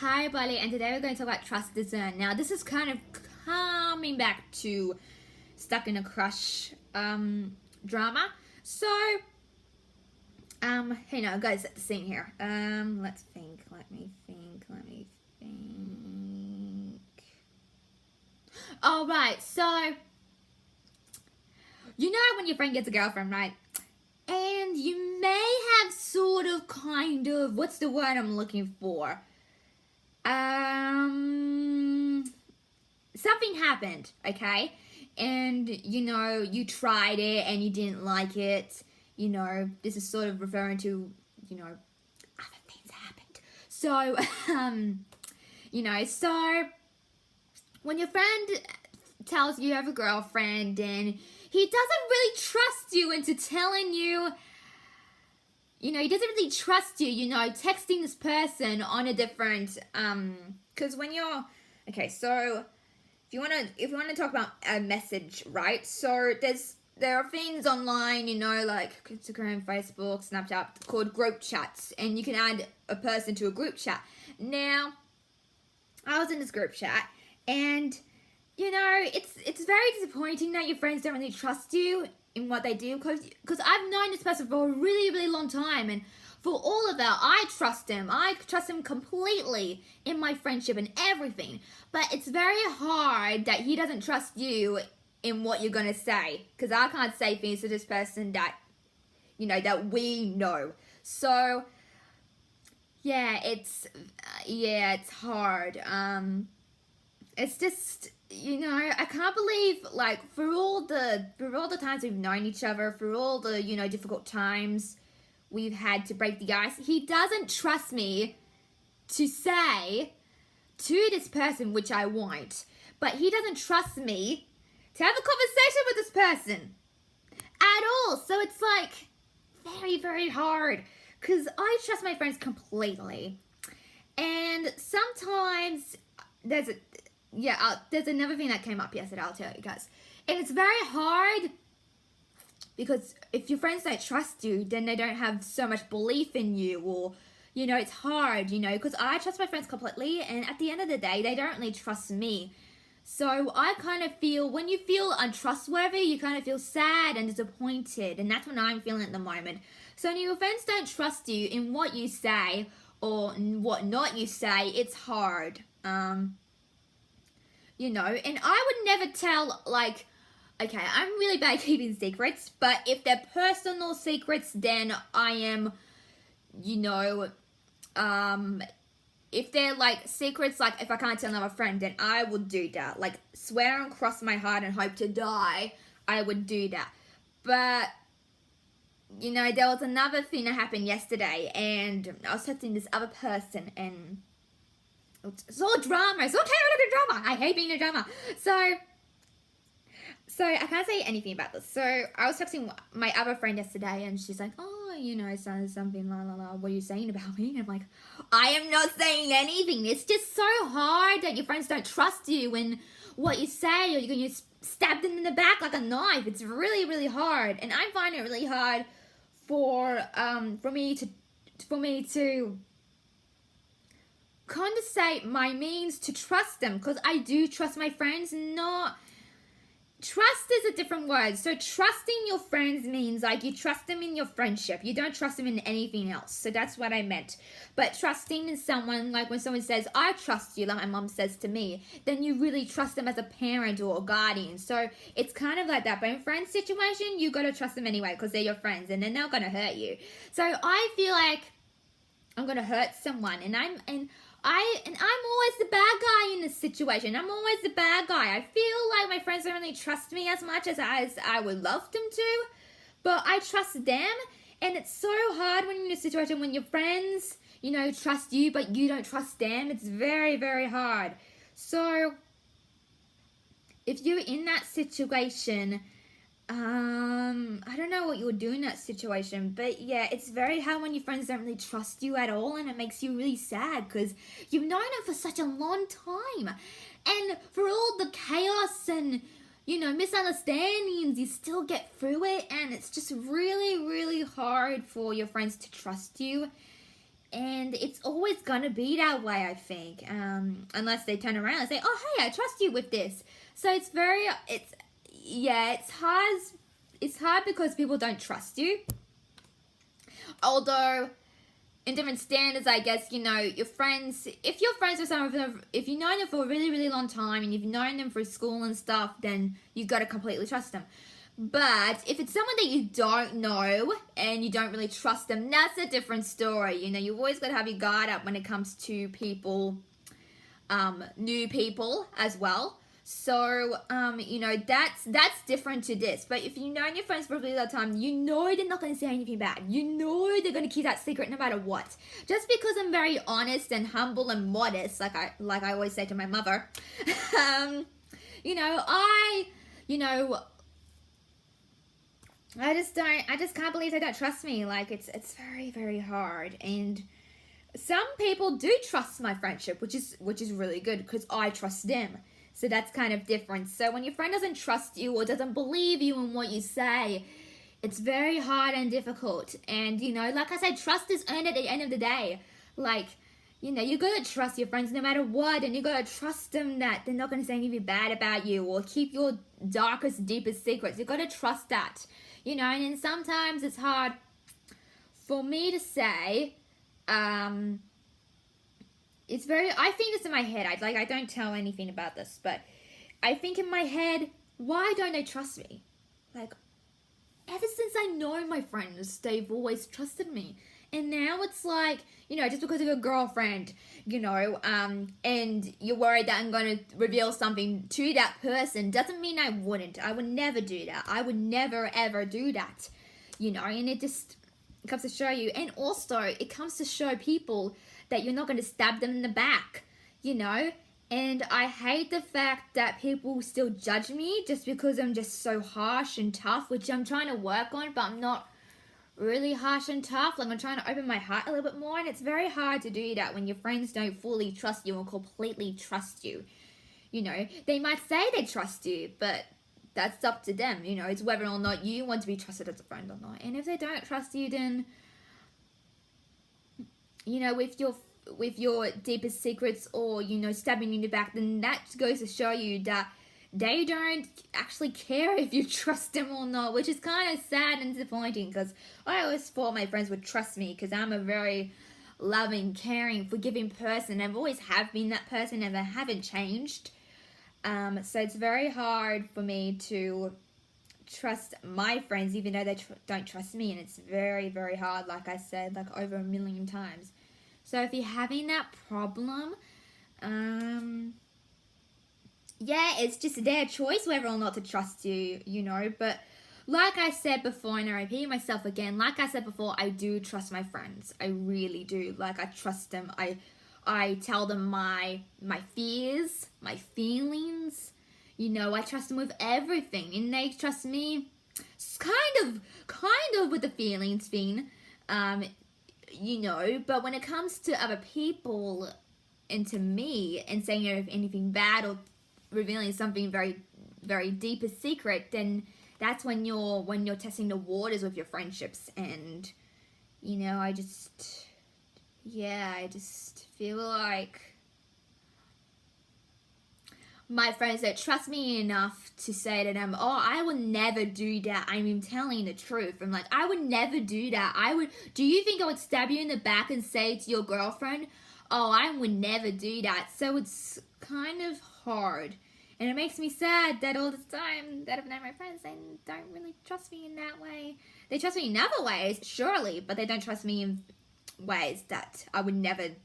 Hi everybody, and today we're going to talk about trust design. Now this is kind of coming back to stuck in a crush drama. So hey now guys, set the scene here. Let me think. Alright, so you know when your friend gets a girlfriend, right? And you may have sort of what's the word I'm looking for? Something happened, okay? And, you tried it and you didn't like it. This is sort of referring to, other things happened. So, so when your friend tells you have a girlfriend and he doesn't really trust you into telling you, he doesn't really trust you, texting this person on a different, because when you're, okay, so if you want to talk about a message, right? So there are things online, like Instagram, Facebook, Snapchat, called group chats, and you can add a person to a group chat. Now, I was in this group chat, and it's very disappointing that your friends don't really trust you in what they do, because I've known this person for a really, really long time, and for all of that, I trust him. I trust him completely in my friendship and everything. But it's very hard that he doesn't trust you in what you're going to say, because I can't say things to this person that, that we know. So, it's hard. It's just, I can't believe, like, for all the times we've known each other, for all the, difficult times we've had to break the ice, he doesn't trust me to say to this person, which I want, but he doesn't trust me to have a conversation with this person at all. So it's like very, very hard, because I trust my friends completely, and sometimes there's another thing that came up yesterday, I'll tell you guys. And it's very hard, because if your friends don't trust you, then they don't have so much belief in you, or, it's hard, because I trust my friends completely, and at the end of the day, they don't really trust me. So I kind of feel, when you feel untrustworthy, you kind of feel sad and disappointed, and that's what I'm feeling at the moment. So when your friends don't trust you in what you say, or what not you say, it's hard. And I would never tell, like, okay, I'm really bad at keeping secrets, but if they're personal secrets, then I am, if they're, like, secrets, like, if I can't tell another friend, then I would do that. Like, swear and cross my heart and hope to die, I would do that. But, there was another thing that happened yesterday, and I was texting this other person, and it's all drama. It's okay, I look at drama. I hate being a drama. So I can't say anything about this. So I was texting my other friend yesterday, and she's like, oh, something, la la la, what are you saying about me? And I'm like, I am not saying anything. It's just so hard that your friends don't trust you in what you say, or you're going to stab them in the back like a knife. It's really, really hard. And I find it really hard for me to condensate my means to trust them, because I do trust my friends. Trust is a different word. So trusting your friends means, like, you trust them in your friendship. You don't trust them in anything else. So that's what I meant. But trusting in someone, like when someone says, I trust you, like my mom says to me, then you really trust them as a parent or a guardian. So it's kind of like that. But in friends situation, you got to trust them anyway, because they're your friends and they're not going to hurt you. So I feel like I'm going to hurt someone, and I'm always the bad guy in this situation. I'm always the bad guy. I feel like my friends don't really trust me as much as I would love them to, but I trust them, and it's so hard when you're in a situation when your friends, trust you, but you don't trust them. It's very, very hard. So if you're in that situation, I don't know what you would do in that situation, but yeah, it's very hard when your friends don't really trust you at all, and it makes you really sad, because you've known them for such a long time, and for all the chaos and, misunderstandings, you still get through it, and it's just really, really hard for your friends to trust you. And it's always gonna be that way, I think, unless they turn around and say, "Oh, hey, I trust you with this." So it's hard. It's hard because people don't trust you. Although, in different standards, I guess, your friends. If you're friends with someone, if you've known them for a really, really long time, and you've known them through school and stuff, then you got to completely trust them. But if it's someone that you don't know and you don't really trust them, that's a different story. You've always got to have your guard up when it comes to people, new people as well. So, that's different to this. But if you've known your friends for a really long time, they're not going to say anything bad. They're going to keep that secret no matter what. Just because I'm very honest and humble and modest, like I always say to my mother, I just can't believe they don't trust me. Like, it's very, very hard. And some people do trust my friendship, which is really good because I trust them. So that's kind of different. So when your friend doesn't trust you or doesn't believe you in what you say, it's very hard and difficult. And, like I said, trust is earned at the end of the day. Like, you gotta trust your friends no matter what, and you gotta trust them that they're not gonna say anything bad about you or keep your darkest, deepest secrets. You gotta trust that. And then sometimes it's hard for me to say, I think this in my head. I don't tell anything about this, but I think in my head, why don't they trust me? Like, ever since I know my friends, they've always trusted me. And now it's like, just because of a girlfriend, and you're worried that I'm going to reveal something to that person doesn't mean I wouldn't. I would never do that. I would never, ever do that, and it comes to show you. And also, it comes to show people that you're not going to stab them in the back, And I hate the fact that people still judge me just because I'm just so harsh and tough, which I'm trying to work on, but I'm not really harsh and tough. Like, I'm trying to open my heart a little bit more, and it's very hard to do that when your friends don't fully trust you and completely trust you. They might say they trust you, but that's up to them. It's whether or not you want to be trusted as a friend or not. And if they don't trust you, then with your deepest secrets or stabbing you in the back, then that goes to show you that they don't actually care if you trust them or not, which is kind of sad and disappointing because I always thought my friends would trust me because I'm a very loving, caring, forgiving person. I've always have been that person and I haven't changed. So it's very hard for me to trust my friends even though they don't trust me, and it's very, very hard, like I said, like over 1 million times. So if you're having that problem, it's just their choice whether or not to trust you, but like I said before, and I repeat myself again, like I said before, I do trust my friends. I really do. Like, I trust them. I tell them my fears, my feelings, I trust them with everything, and they trust me kind of with the feelings thing, but when it comes to other people and to me and saying anything bad or revealing something very, very deep a secret, then that's when you're testing the waters with your friendships. And I just feel like my friends don't trust me enough to say to them, "Oh, I would never do that. I'm telling the truth." I'm like, I would never do that. Do you think I would stab you in the back and say to your girlfriend, "Oh, I would never do that"? So it's kind of hard. And it makes me sad that all this time that I've known my friends, they don't really trust me in that way. They trust me in other ways, surely, but they don't trust me in ways that I would never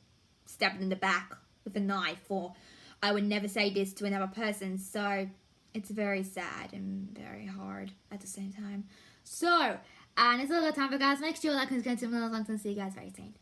stab them in the back with a knife, or I would never say this to another person. So it's very sad and very hard at the same time. So, and that's all the time for guys. Make sure you like and subscribe to my vlogs, and see you guys very soon.